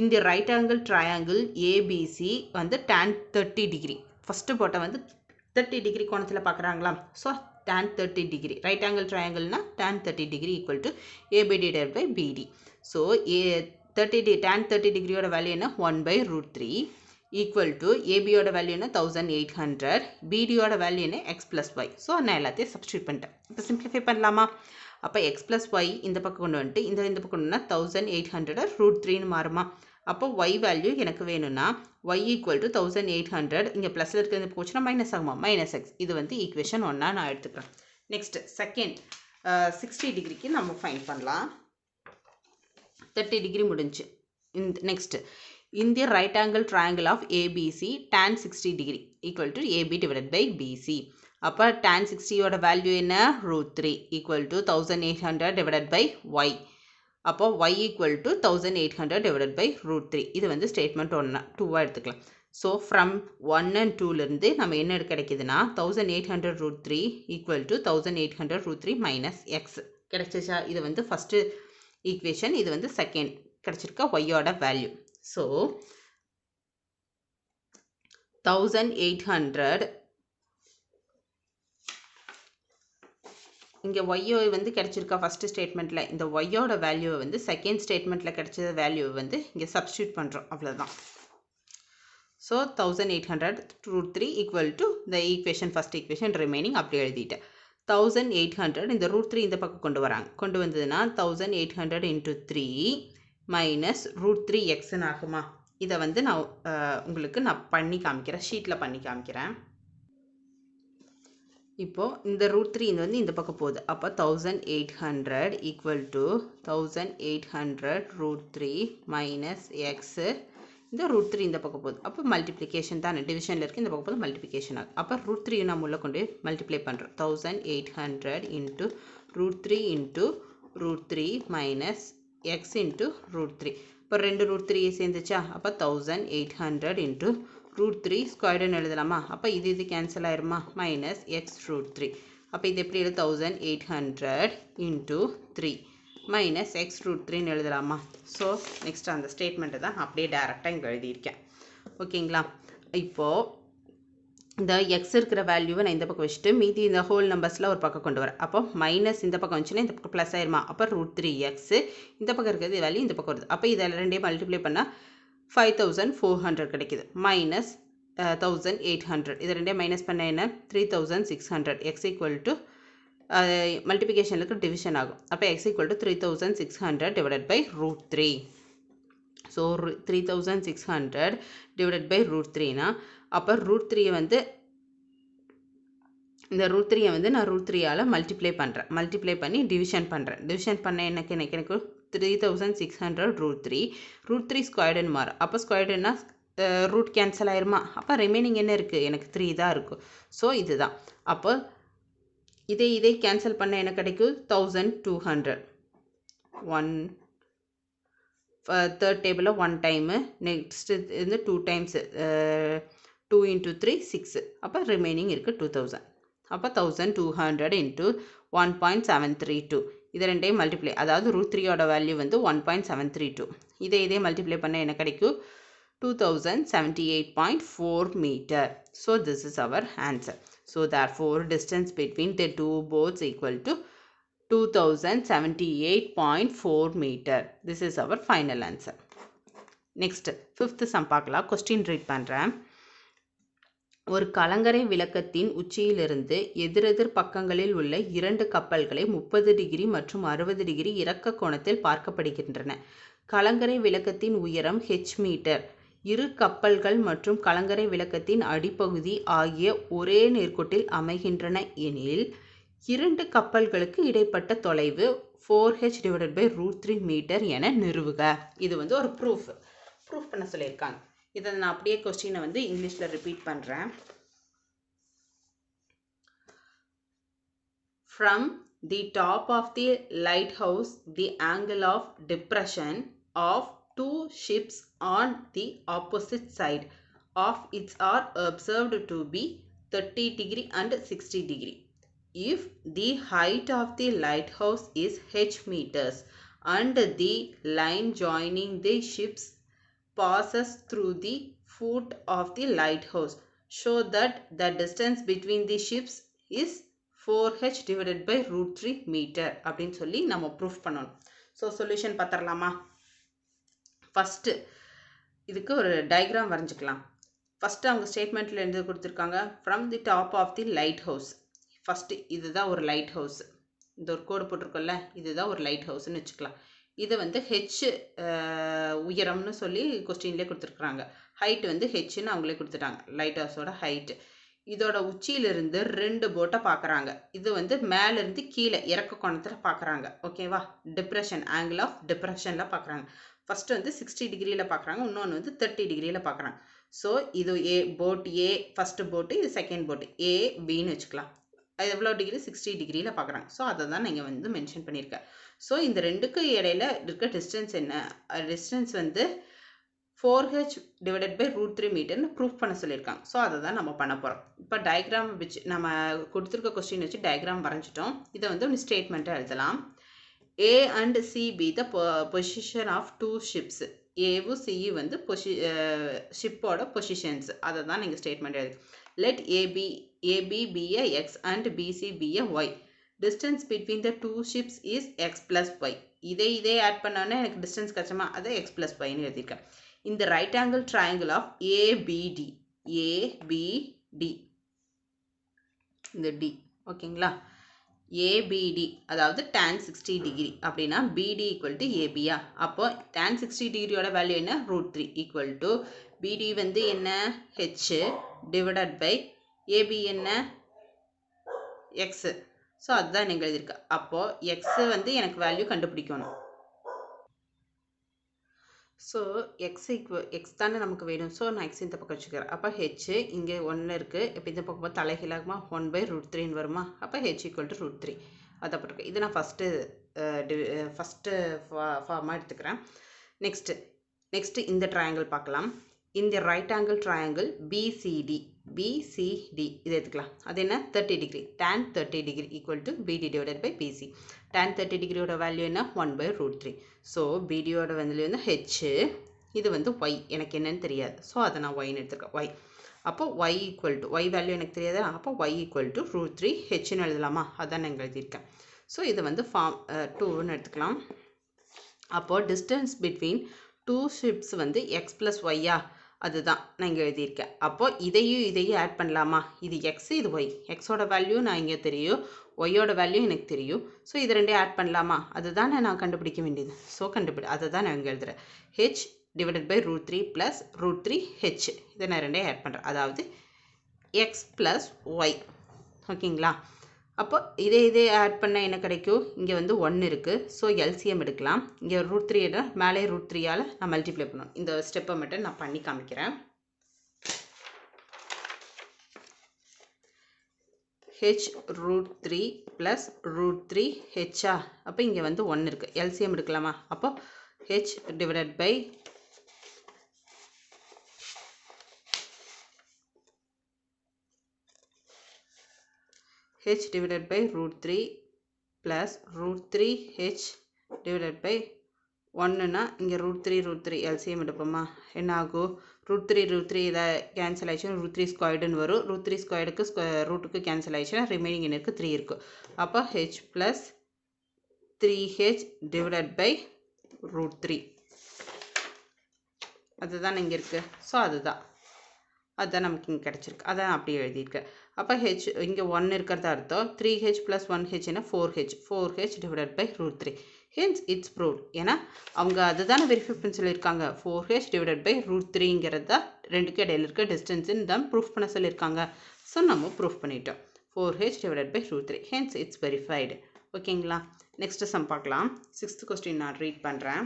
இந்த ரைட் ஆங்கிள் ட்ரையாங்கிள் ABC வந்து tan 30 டிகிரி. ஃபஸ்ட்டு போட்ட வந்து 30 டிகிரி கோணத்தில் பார்க்குறாங்களா? So tan 30 degree. Right angle ட்ரையாங்கிள்னா tan 30 degree equal to AB/BD. So tan 30 டிகிரியோட வேல்யூ என்ன? 1/√3 ஈக்குவல் டு ஏபியோட வேல்யூ என்ன? 1800. பிடியோட வேல்யூ என்ன? x + y. ஸோ நான் எல்லாத்தையும் சப்ஸ்டியூட் பண்ணிட்டேன். இப்போ சிம்பிளிஃபை பண்ணலாமா? அப்போ எக்ஸ் ப்ளஸ் ஒய் இந்த பக்கம் கொண்டு வந்துட்டு இந்த பக்கம் கொண்டு வந்தால் 1800 √3ன்னு மாறுமா. அப்போ ஒய் வேல்யூ எனக்கு வேணும்னா ஒய் ஈக்குவல் டு 1800 இங்கே ப்ளஸில் இருக்கிறது போச்சுன்னா மைனஸ் ஆகுமா, மைனஸ் எக்ஸ். இது வந்து ஈக்குவேஷன் 1 நான் எடுத்துக்கிறேன். நெக்ஸ்ட் செகண்ட் 60 டிகிரிக்கு நம்ம ஃபைண்ட் பண்ணலாம். 30 டிகிரி முடிஞ்சு. Next in the right angle triangle of ABC tan 60 degree equal to AB divided by BC. அப்போ tan 60 ஓட வேல்யூ என்ன, √3 equal to 1800 divided by y. அப்போ y equal to 1800 divided by √3. இது வந்து ஸ்டேட்மெண்ட் 2 எடுத்துக்கலாம். So from 1 and 2லேருந்து நம்ம என்ன கிடைக்குதுன்னா 1800 √3 equal to 1800 √3 minus x கிடைச்சிச்சா. இது வந்து ஃபஸ்ட்டு ஈக்குவேஷன், இது வந்து செகண்ட் கிடைச்சிருக்க ஒய்யோட வேல்யூ. ஸோ 1800 இங்கே ஒய்யோ வந்து கிடைச்சிருக்கா ஃபஸ்ட்டு ஸ்டேட்மெண்ட்டில். இந்த ஒய்யோட வேல்யூவை வந்து செகண்ட் ஸ்டேட்மெண்ட்டில் கிடைச்ச வேல்யூவை வந்து இங்கே சப்ஸ்டியூட் பண்ணுறோம், அவ்வளோதான். So 1800 √3 equal to the equation first equation remaining அப்படி எழுதிட்டேன். 1800 இந்த √3 இந்த பக்கம் கொண்டு வந்ததுன்னா 1800 into 3 மைனஸ் √3xன்னு ஆகுமா. இதை வந்து நான் உங்களுக்கு பண்ணி காமிக்கிறேன், ஷீட்டில் பண்ணி காமிக்கிறேன். இப்போது இந்த √3 இது வந்து இந்த பக்கம் போகுது. அப்போ 1800 ஈக்குவல் டு 1800 √3 மைனஸ் எக்ஸு. இந்த √3 இந்த பக்கம் போகுது. அப்போ மல்டிப்ளிகேஷன் தானே, டிவிஷனில் இருக்குது, இந்த பக்கம் போது மல்டிப்ளிகேஷன் ஆகும். அப்போ √3 நம்ம உள்ள கொண்டு மல்டிப்ளை பண்ணுறோம். 1800 into √3 into √3 minus X into √3. இப்போ ரெண்டு √3 சேர்ந்துச்சா. அப்போ 1800 இன்ட்டு √3 ஸ்கொயர்டுன்னு எழுதலாமா. அப்போ இது கேன்சல் ஆயிருமா, மைனஸ் எக்ஸ் √3. அப்போ இது எப்படி எழுது, 1800 இன்ட்டு 3 மைனஸ் எக்ஸ் √3ன்னு எழுதலாமா. ஸோ நெக்ஸ்ட் அந்த ஸ்டேட்மெண்ட்டை தான் அப்படியே டேரெக்டாக இங்கே எழுதியிருக்கேன். ஓகேங்களா. இப்போது இந்த எக்ஸ் இருக்கிற வேல்யூவை நான் இந்த பக்கம் வச்சுட்டு மீதி இந்த ஹோல் நம்பர்ஸில் ஒரு பக்கம் கொண்டு வரேன். அப்போ மைனஸ் இந்த பக்கம் வந்துச்சுன்னா இந்த பக்கம் ப்ளஸ் ஆயிருமா. அப்போ √3x இந்த பக்கம் இருக்கிறது வேல்யூ இந்த பக்கம் வருது. அப்போ இதில் ரெண்டையும் மல்டிப்ளை பண்ணால் 5400 கிடைக்குது. மைனஸ் 1800 இது ரெண்டையும் மைனஸ் பண்ண என்ன, 3600. எக்ஸ் ஈக்குவல் டு மல்டிப்ளிகேஷனுக்கு டிவிஷன் ஆகும். அப்போ x equal to 3600 divided by √3. So 3600 divided by √3னா அப்போ √3 வந்து இந்த √3 வந்து நான் √3ஆல் மல்டிப்ளை பண்ணுறேன். மல்டிப்ளை பண்ணி டிவிஷன் பண்ணுறேன். டிவிஷன் பண்ண எனக்கு 3600 √3 ஸ்கொயர்டுன்னு மாறும். அப்போ ஸ்கொயர்டுன்னா ரூட் கேன்சல் ஆயிருமா. அப்போ ரிமைனிங் என்ன இருக்குது, எனக்கு 3 தான் இருக்கும். ஸோ இதுதான். அப்போ இதை கேன்சல் பண்ண என்ன கிடைக்கும், 1200. தேர்ட் டேபிளில் 1 டைமு, நெக்ஸ்ட்டு வந்து 2 டைம்ஸு, 2 into 3 6. அப்போ ரிமைனிங் இருக்குது 2000. அப்போ 1200 இன்ட்டு 1.732. இது ரெண்டையும் மல்டிப்ளை, அதாவது √3யோட வேல்யூ வந்து 1.732. இதே மல்டிப்ளை பண்ண என்ன கிடைக்கும், 2078.4 metre. So this is our answer. So therefore distance between the two boats equal to 2078.4 meter. This is our final answer. Next, fifth sum பார்க்கலாம். Question read பண்ணுறேன். ஒரு கலங்கரை விளக்கத்தின் உச்சியிலிருந்து எதிரெதிர் பக்கங்களில் உள்ள 2 கப்பல்களை 30 டிகிரி மற்றும் 60 டிகிரி இறக்க கோணத்தில் பார்க்கப்படுகின்றன. கலங்கரை விளக்கத்தின் உயரம் h மீட்டர். இரு கப்பல்கள் மற்றும் கலங்கரை விளக்கத்தின் அடிப்பகுதி ஆகிய ஒரே நேர்கோட்டில் அமைகின்றன எனில் 2 கப்பல்களுக்கு இடைப்பட்ட தொலைவு 4h டிவைடட் பை √3 மீட்டர் என நிறுவுக. இது வந்து ஒரு ப்ரூஃப் பண்ண சொல்லியிருக்காங்க. இதை நான் அப்படியே கொஸ்டினை வந்து இங்கிலீஷில் ரிப்பீட் பண்ணுறேன். From the top of the lighthouse, the angle of depression of 2 ships on the opposite side of it are observed to be 30 degree and 60 degree. If the height of the lighthouse is h meters and the line joining the ships passes through the foot of the lighthouse, show that the distance between the ships is 4h divided by √3 meter அப்படின்னு சொல்லி நம்ம proof பண்ணணும். So solution பார்த்துடலாமா. First இதுக்கு ஒரு diagram வரைஞ்சிக்கலாம். First அவங்க ஸ்டேட்மெண்ட்டில் எழுதி கொடுத்துருக்காங்க, from the top of the lighthouse. First இதுதான் ஒரு லைட் ஹவுஸ். இந்த ஒரு கோடு போட்டிருக்கோம்ல, இதுதான் ஒரு லைட் ஹவுஸ்னு வச்சுக்கலாம். இதை வந்து ஹெச் உயரம்னு சொல்லி கொஸ்டின்லேயே கொடுத்துருக்குறாங்க. ஹைட் வந்து ஹெச்ன்னு அவங்களே கொடுத்துட்டாங்க, லைட் ஹவுஸோட ஹைட்டு. இதோட உச்சியிலிருந்து 2 போட்டை பார்க்குறாங்க. இது வந்து மேலேருந்து கீழே இறக்க கோணத்தில் பார்க்குறாங்க. ஓகேவா? டிப்ரெஷன், ஆங்கிள் ஆஃப் டிப்ரெஷனில் பார்க்குறாங்க. ஃபஸ்ட்டு வந்து 60 டிகிரியில் பார்க்குறாங்க, இன்னொன்று வந்து 30 டிகிரியில் பார்க்குறாங்க. ஸோ இது போட் ஏ ஃபஸ்ட்டு போட்டு, இது செகண்ட் போட்டு ஏ பின்னு வச்சுக்கலாம். அது எவ்வளோ டிகிரி? 60 டிகிரியில் பார்க்குறாங்க. ஸோ அதை தான் நீங்கள் வந்து மென்ஷன் பண்ணியிருக்கேன். ஸோ இந்த ரெண்டுக்கு இடையில இருக்க டிஸ்டன்ஸ் என்ன? டிஸ்டன்ஸ் வந்து 4h divided by √3 மீட்டர்னு ப்ரூஃப் பண்ண சொல்லியிருக்காங்க. ஸோ அதை தான் நம்ம பண்ண போகிறோம். இப்போ டயக்ராம் வச்சு நம்ம கொடுத்துருக்க கொஸ்டின் வச்சு டயக்ராம் வரைஞ்சிட்டோம். இதை வந்து ஒரு ஸ்டேட்மெண்ட்டாக எழுதலாம். A and C be the position of two ships. ஏவும் சியும் வந்து ஷிப்போட பொசிஷன்ஸ். அதை தான் நீங்கள் ஸ்டேட்மெண்ட் எழுது. Let AB be a X and BC be a Y. Distance between the two ships is X plus Y. இதே ஆட் பண்ணோன்னே எனக்கு distance கஷ்டமா, அதை X plus Yன்னு எழுதியிருக்கேன். இந்த right angle triangle of ABD இந்த D ஓகேங்களா? ABD அதாவது tan 60 டிகிரி அப்படின்னா BD ஈக்குவல் டு ஏபியா. அப்போ tan 60 டிகிரியோட வேல்யூ என்ன? √3 ஈக்குவல் டு BD வந்து என்ன? H டிவைடட் பை AB என்ன? X. ஸோ அதுதான் நீங்கள் எழுதியிருக்க. அப்போது X வந்து எனக்கு வேல்யூ கண்டுபிடிக்கணும். ஸோ எக்ஸ் தானே நமக்கு வேணும். ஸோ நான் எக்ஸ் இந்த பக்கம் வச்சுக்கிறேன். அப்போ ஹெச் இங்கே 1 இருக்குது. இப்போ இந்த பக்கம் தலைகீழாகுமா? 1/√3 வருமா? அப்போ ஹெச் ஈக்குவல் டு √3 அதை போட்டிருக்கேன். இது நான் ஃபஸ்ட்டு ஃபார்மாக எடுத்துக்கிறேன். நெக்ஸ்ட்டு இந்த ட்ரையாங்கிள் பார்க்கலாம். இந்த ரைட் ஆங்கிள் ட்ரையாங்கிள் BCD இதை எடுத்துக்கலாம். அது என்ன? 30 degree. tan 30 degree equal to BD divided by BC. tan 30 டிகிரியோட வேல்யூ என்ன? 1/√3. ஸோ BDயோட வேல்யூ வந்து ஹெச், இது வந்து ஒய் எனக்கு என்னன்னு தெரியாது. ஸோ அதை நான் ஒய்ன்னு எடுத்துருக்கேன். ஒய். அப்போ Y equal to Y value எனக்கு தெரியாது. அப்போ ஒய் ஈக்குவல் டு √3 ஹெச்னு எழுதலாமா? அதான் நான் எழுதியிருக்கேன். ஸோ இது வந்து ஃபார்ம் 2ன்னு எடுத்துக்கலாம். அப்போது டிஸ்டன்ஸ் பிட்வீன் 2 ஷிப்ஸ் வந்து X + ஒய்யா? அதுதான் நான் இங்கே எழுதியிருக்கேன். அப்போது இதையும் ஆட் பண்ணலாமா? இது எக்ஸ், இது ஒய். எக்ஸோட வேல்யூ நான் இங்கே தெரியும், ஒய்யோட வேல்யூ எனக்கு தெரியும். ஸோ இது ரெண்டையும் ஆட் பண்ணலாமா? அதுதான் நான் கண்டுபிடிக்க வேண்டியது. ஸோ அதை தான் நான் இங்கே எழுதுகிறேன். H divided by √3 plus √3 h. இதை நான் ரெண்டையும் ஆட் பண்ணுறேன். அதாவது எக்ஸ் ப்ளஸ் ஒய். ஓகேங்களா? அப்போ இதே ஆட் பண்ணால் என்ன கிடைக்கும்? இங்கே வந்து 1 இருக்குது. ஸோ எல்சிஎம் எடுக்கலாம். இங்கே √3 மேலே √3ஆல் நான் மல்டிப்ளை பண்ணணும். இந்த ஸ்டெப்பை மட்டும் நான் பண்ணி காமிக்கிறேன். ஹெச் √3 ப்ளஸ் √3 ஹெச்சா? அப்போ இங்கே வந்து 1 இருக்குது. எல்சிஎம் எடுக்கலாமா? அப்போ h divided by h divided by √3 plus √3 h divided by 1னா இங்கே √3 LCM எடுப்போமா? என்ன ஆகும்? √3 இதை கேன்சல் ஆயிடுச்சுன்னா √3 ஸ்கொயர்டுன்னு வரும். √3 ஸ்கொயர்டுக்கு ரூட்டுக்கு கேன்சல் ஆயிடுச்சுன்னா ரிமைனிங் என்ன இருக்குது? 3 இருக்குது. அப்போ h plus 3h divided by √3 அதுதான் இங்கே இருக்குது. ஸோ அதுதான் நமக்கு இங்கே கிடச்சிருக்கு. அதான் அப்படியே எழுதியிருக்கேன். அப்போ ஹெச் இங்கே 1 இருக்கிறதா அர்த்தம். 3h + 1hனா 4h divided by √3. Hence it's proved. ஏன்னா அவங்க அதுதானே வெரிஃபை பண்ண சொல்லியிருக்காங்க. 4h டிவைடட் பை √3ங்கிறது தான் ரெண்டுக்கு இடையில இருக்க டிஸ்டன்ஸுன்னு தான் ப்ரூஃப் பண்ண சொல்லியிருக்காங்க. ஸோ நம்ம ப்ரூஃப் பண்ணிட்டோம். 4h divided by √3. Hence it's verified. ஓகேங்களா? நெக்ஸ்ட் சம் பார்க்கலாம். 6th கொஸ்டின் நான் ரீட் பண்ணுறேன்.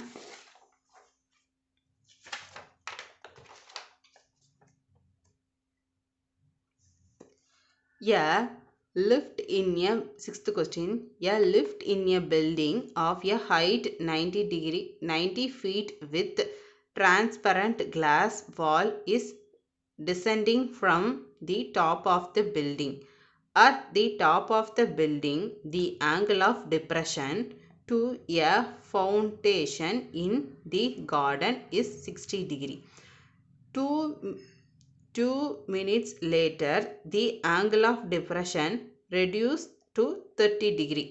Sixth question. A lift in a building of a height 90 feet with transparent glass wall is descending from the top of the building. At the top of the building, the angle of depression to a foundation in the garden is 60 degree. 2 minutes later, the angle of depression reduced to 30 degree.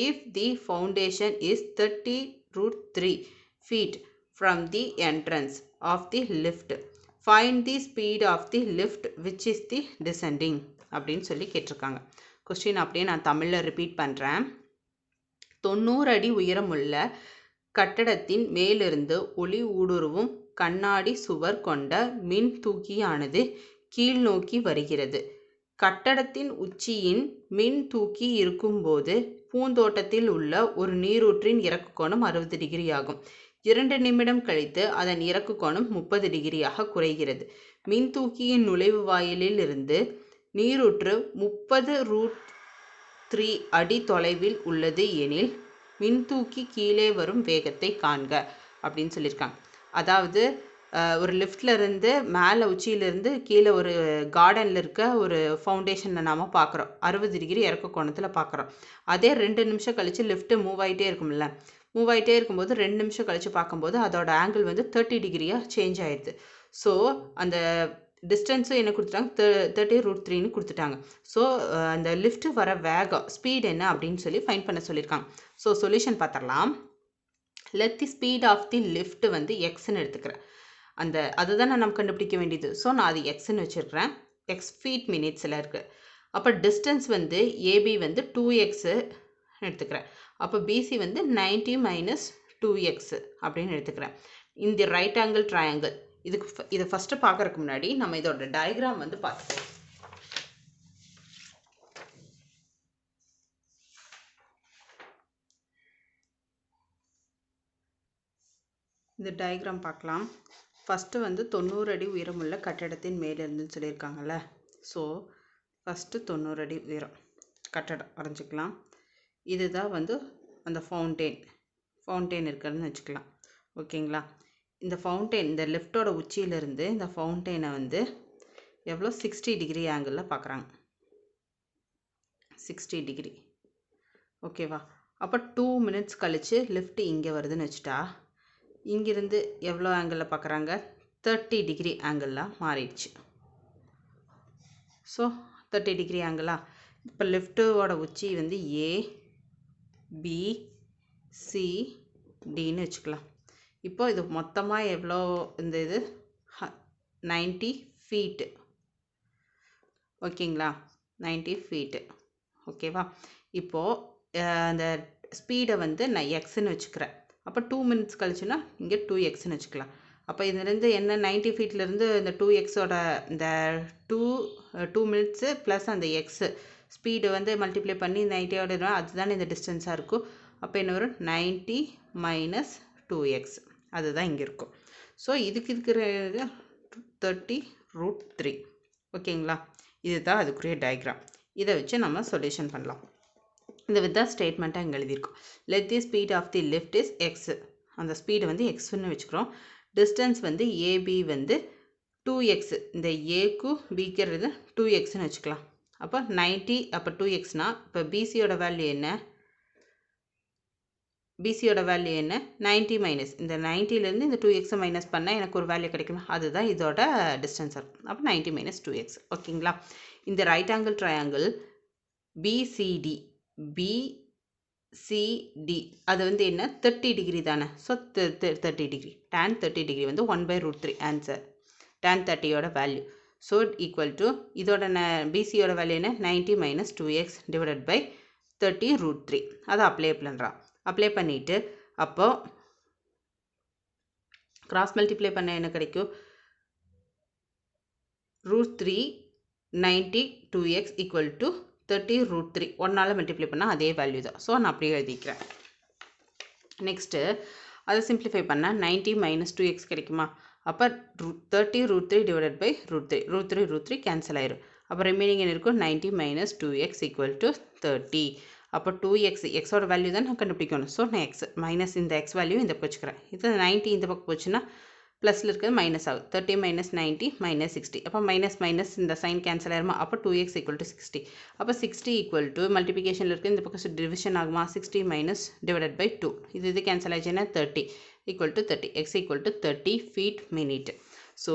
If the foundation is 30√3 feet from the entrance of the lift, find the speed of the lift which is the descending அப்படின்னு சொல்லி கேட்டிருக்காங்க. Question அப்படியே நான் தமிழில் repeat பண்ணுறேன். 90 அடி உயரமுள்ள கட்டடத்தின் மேலிருந்து ஒளி ஊடுருவும் கண்ணாடி சுவர் கொண்ட மின் தூக்கியானது கீழ் நோக்கி வருகிறது. கட்டடத்தின் உச்சியின் மின் தூக்கி இருக்கும்போது பூந்தோட்டத்தில் உள்ள ஒரு நீரூற்றின் இறக்கு கோணம் 60 டிகிரி ஆகும். 2 நிமிடம் கழித்து அதன் இறக்கு கோணம் 30 டிகிரியாக குறைகிறது. மின்தூக்கியின் நுழைவு வாயிலில் இருந்து நீரூற்று 30√3 அடி தொலைவில் உள்ளது எனில் மின்தூக்கி கீழே வரும் வேகத்தை காண்க அப்படின்னு சொல்லியிருக்காங்க. அதாவது ஒரு லிஃப்டில் இருந்து மேலே உச்சியிலேருந்து கீழே ஒரு கார்டனில் இருக்க ஒரு ஃபவுண்டேஷனை நாம் பார்க்குறோம். 60 டிகிரி இறக்க கோணத்தில் பார்க்குறோம். அதே 2 நிமிஷம் கழித்து லிஃப்ட்டு மூவ் ஆகிட்டே இருக்கும்ல, மூவ் ஆகிட்டே இருக்கும்போது 2 நிமிஷம் கழித்து பார்க்கும்போது அதோட ஆங்கிள் வந்து 30 டிகிரியாக சேஞ்ச் ஆகிடுது. ஸோ அந்த டிஸ்டன்ஸும் என்ன கொடுத்துட்டாங்க, 30√3ன்னு கொடுத்துட்டாங்க. ஸோ அந்த லிஃப்ட்டு வர வேகம் ஸ்பீட் என்ன அப்படின்னு சொல்லி ஃபைண்ட் பண்ண சொல்லியிருக்காங்க. ஸோ சொல்யூஷன் பார்த்துடலாம். Let the speed of the lift வந்து எக்ஸ்ன்னு எடுத்துக்கிறேன். அதுதான் நம்ம கண்டுபிடிக்க வேண்டியது. ஸோ நான் அது எக்ஸ்ன்னு வச்சுருக்கிறேன். எக்ஸ் ஃபீட் மினிட்ஸில் இருக்குது. அப்போ டிஸ்டன்ஸ் வந்து ஏபி வந்து 2x எடுத்துக்கிறேன். அப்போ பிசி வந்து 90 - 2x அப்படின்னு எடுத்துக்கிறேன். இந்த ரைட் ஆங்கிள் ட்ரையாங்கிள் இதை ஃபஸ்ட்டு பார்க்கறதுக்கு முன்னாடி நம்ம இதோட டயக்ராம் வந்து பார்த்துப்போம். இந்த டயக்ராம் பார்க்கலாம். ஃபஸ்ட்டு வந்து 90 அடி உயரமுள்ள கட்டடத்தின் மேலிருந்துன்னு சொல்லியிருக்காங்கல்ல. ஸோ ஃபஸ்ட்டு 90 அடி உயரம் கட்டடம் வரைஞ்சிக்கலாம். இதுதான் வந்து அந்த ஃபவுண்டெயின் இருக்குதுன்னு வச்சுக்கலாம். ஓகேங்களா? இந்த ஃபவுண்டெயின் இந்த லிஃப்டோட உச்சியிலேருந்து இந்த ஃபவுண்டெயினை வந்து எவ்வளோ 60 டிகிரி ஆங்கிளில் பார்க்குறாங்க. 60 டிகிரி. ஓகேவா? அப்போ 2 மினிட்ஸ் கழித்து லிஃப்ட்டு இங்கே வருதுன்னு வச்சுட்டா இங்கிருந்து எவ்வளோ ஆங்கிளில் பார்க்குறாங்க, 30 டிகிரி ஆங்கிளாக மாறிடுச்சு. ஸோ 30 டிகிரி ஆங்கிளா. இப்போ லிஃப்ட்டோட உச்சி வந்து ஏ பி சி டின்னு வச்சுக்கலாம். இப்போ இது மொத்தமாக எவ்வளோ இந்த இது 90 ஃபீட்டு. ஓகேங்களா? 90 ஃபீட்டு. ஓகேவா? இப்போது அந்த ஸ்பீடை வந்து நான் எக்ஸ்ன்னு வச்சுக்கிறேன். அப்போ 2 மினிட்ஸ் கழிச்சுன்னா இங்கே 2xன்னு வச்சுக்கலாம். அப்போ இதுலேருந்து என்ன 90 ஃபீட்லேருந்து இந்த 2xோட இந்த 2 மினிட்ஸு ப்ளஸ் அந்த எக்ஸு ஸ்பீடு வந்து மல்டிப்ளை பண்ணி 90ஓட அதுதானே இந்த டிஸ்டன்ஸாக இருக்கும். அப்போ என்ன வரும், 90 - 2x அதுதான் இங்கே இருக்கும். ஸோ இதுக்கு இருக்கிற 30√3. ஓகேங்களா? இதுதான் அதுக்குரிய டயக்ராம். இதை வச்சு நம்ம சொல்யூஷன் பண்ணலாம். இந்த வித் ஸ்டேட்மெண்ட்டாக இங்கே எழுதியிருக்கோம். Let the speed of the lift is x. அந்த ஸ்பீடு வந்து எக்ஸ்ன்னு வச்சுக்கிறோம். டிஸ்டன்ஸ் வந்து ஏபி வந்து 2x. இந்த ஏக்கும் பிக்கிறது 2xன்னு வச்சுக்கலாம். அப்போ 90 அப்போ 2xனா இப்போ பிசியோட வேல்யூ என்ன, பிசியோட வேல்யூ என்ன, 90 மைனஸ் இந்த 90லேருந்து இந்த 2x மைனஸ் பண்ணால் எனக்கு ஒரு வேல்யூ கிடைக்குமா, அதுதான் இதோட டிஸ்டன்ஸ் இருக்கும். அப்போ 90 - 2x. ஓகேங்களா? இந்த ரைட் ஆங்கிள் ட்ரையாங்கிள் பிசிடி அது வந்து என்ன 30 டிகிரி தானே. ஸோ 30 டிகிரி tan 30 டிகிரி வந்து 1/√3 ஆன்சர். tan 30யோட வேல்யூ. ஸோ ஈக்குவல் டு இதோட பிசியோட வேல்யூ என்ன, 90 - 2x டிவைடட் பை 30√3. அதை அப்ளை பண்ணிவிட்டு அப்போ கிராஸ் மல்டிப்ளை பண்ண என்ன கிடைக்கும், √3 90 2x ஈக்குவல் டு 30√3. 1ஆல் மல்டிப்ளை பண்ணால் அதே வேல்யூ தான். ஸோ நான் அப்படியே எழுதிக்கிறேன். நெக்ஸ்ட்டு அதை சிம்பிளிஃபை பண்ணால் 90 - 2x கிடைக்குமா. அப்போ 30√3 டிவைடட் பை √3 கேன்சல் ஆயிரும். அப்போ ரிமைனிங் என்ன இருக்கும், 90 - 2x ஈக்குவல் டு 30. அப்போ 2x எக்ஸோட வேல்யூ தான் நான் கண்டுபிடிக்கணும். ஸோ நான் எக்ஸ் மைனஸ் இந்த எக்ஸ் வேல்யூ இந்த பக்கம் வச்சுக்கிறேன். இது 90 இந்த பக்கம் போச்சுன்னா ப்ளஸில் இருக்கிறது மைனஸ் ஆகும். 30 - 90 - 60. அப்போ மைனஸ் இந்த சைன் கேன்சல் ஆயிருமா. அப்போ 2x ஈக்குவல் டு 60. அப்போ 60 ஈக்குவல் டு மல்டிபிகேஷனில் இருக்குது இந்த பக்கம் டிவிஷன் ஆகுமா, 60 மைனஸ் டிவைடட் பை 2. இது கேன்சல் ஆச்சுன்னா 30 equal to 30. X equal to 30 feet minute. So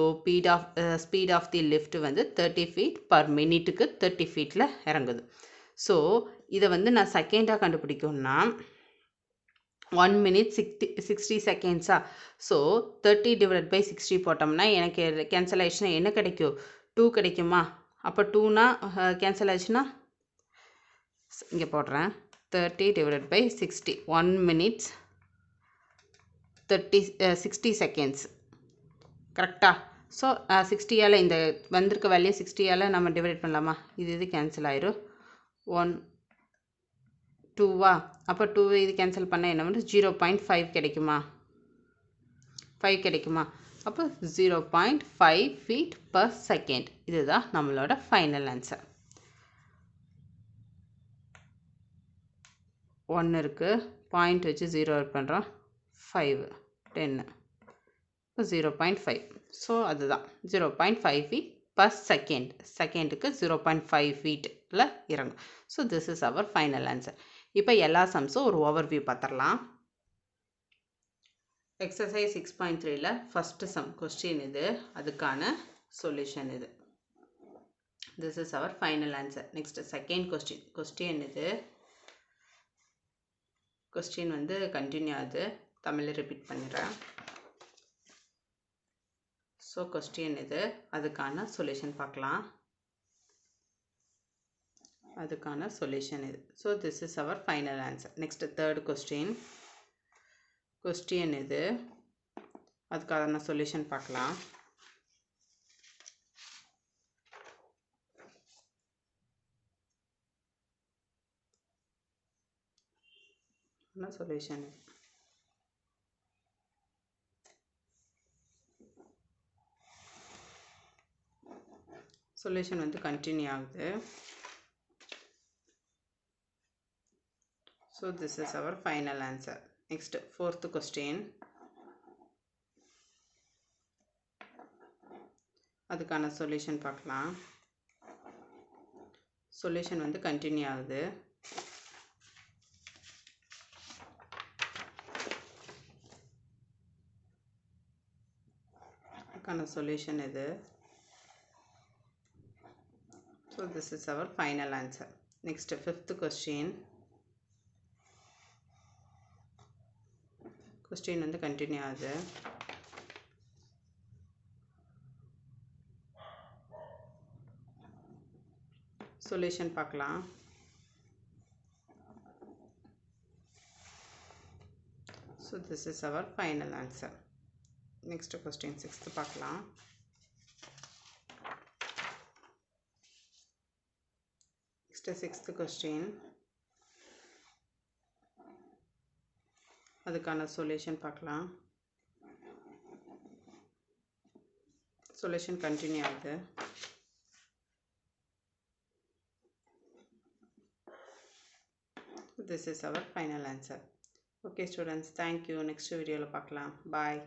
speed of the lift வந்து 30 ஃபீட் பர் மினிட்டுக்கு 30 ஃபீட்டில் இறங்குது. ஸோ இதை வந்து நான் செகண்டாக கண்டுபிடிக்கணும்னா 1 minute 60 செகண்ட்ஸா. ஸோ 30 டிவைட் பை 60 போட்டோம்னா எனக்கு கேன்சல் ஆயிடுச்சுன்னா என்ன கிடைக்கும், 2 கிடைக்குமா. அப்போ 2னா கேன்சல் ஆயிடுச்சுன்னா இங்கே போடுறேன். 30 divided by 60. 1 minute 60 seconds. கரெக்டா? ஸோ 60ஆல் இந்த வந்திருக்க வேல்யூ 60ஆல் நம்ம டிவைட் பண்ணலாமா? இது கேன்சல் ஆயிரும். 1 2வா? அப்போ 2 இது கேன்சல் பண்ணால் என்ன பண்ணும்? 0.5 கிடைக்குமா? 5 கிடைக்குமா? அப்போ 0.5 feet per second. இதுதான் நம்மளோட ஃபைனல் ஆன்சர். 1 இருக்குது, பாயிண்ட் வச்சு 0 பண்ணுறோம், 5 10 இப்போ 0.5. ஸோ அதுதான் 0.5 feet per second. செகண்டுக்கு 0.5 feetல இறங்கும். So this is our final answer. இப்போ எல்லா சம்ஸும் ஒரு ஓவர்வியூ பார்த்துடலாம். எக்ஸசைஸ் 6.3ல ஃபஸ்ட்டு சம் கொஸ்டின் இது, அதுக்கான சொல்யூஷன் இது. This is our final answer. Next second question இது. கொஸ்டின் வந்து கண்டினியூ ஆகுது, தமிழில் ரிப்பீட் பண்ணிடுறேன். ஸோ கொஸ்டின் இது, அதுக்கான சொல்யூஷன் பார்க்கலாம். அதுக்கான சொல்யூஷன் இது. So this is our final answer. Next third question இது, அதுக்கான சொல்யூஷன் பார்க்கலாம். சொல்யூஷன் சொல்யூஷன் வந்து கண்டினியூ ஆகுது. So this is our final answer. Next fourth question, அதுக்கான சொல்யூஷன் பார்க்கலாம். சொல்யூஷன் வந்து கண்டினியூ ஆகுது. அதுக்கான சொல்யூஷன் இது. So this is our final answer. Next fifth question வந்து continue ஆகுது. சொல்யூஷன் பார்க்கலாம். So this is our final answer. Next question 6th பார்க்கலாம். Sixth question, அதுக்கான சொல்யூஷன் பார்க்கலாம். சொல்யூஷன் கண்டினியூ ஆகுது. This is our final answer. Okay students, thank you. Next video பார்க்கலாம். Bye.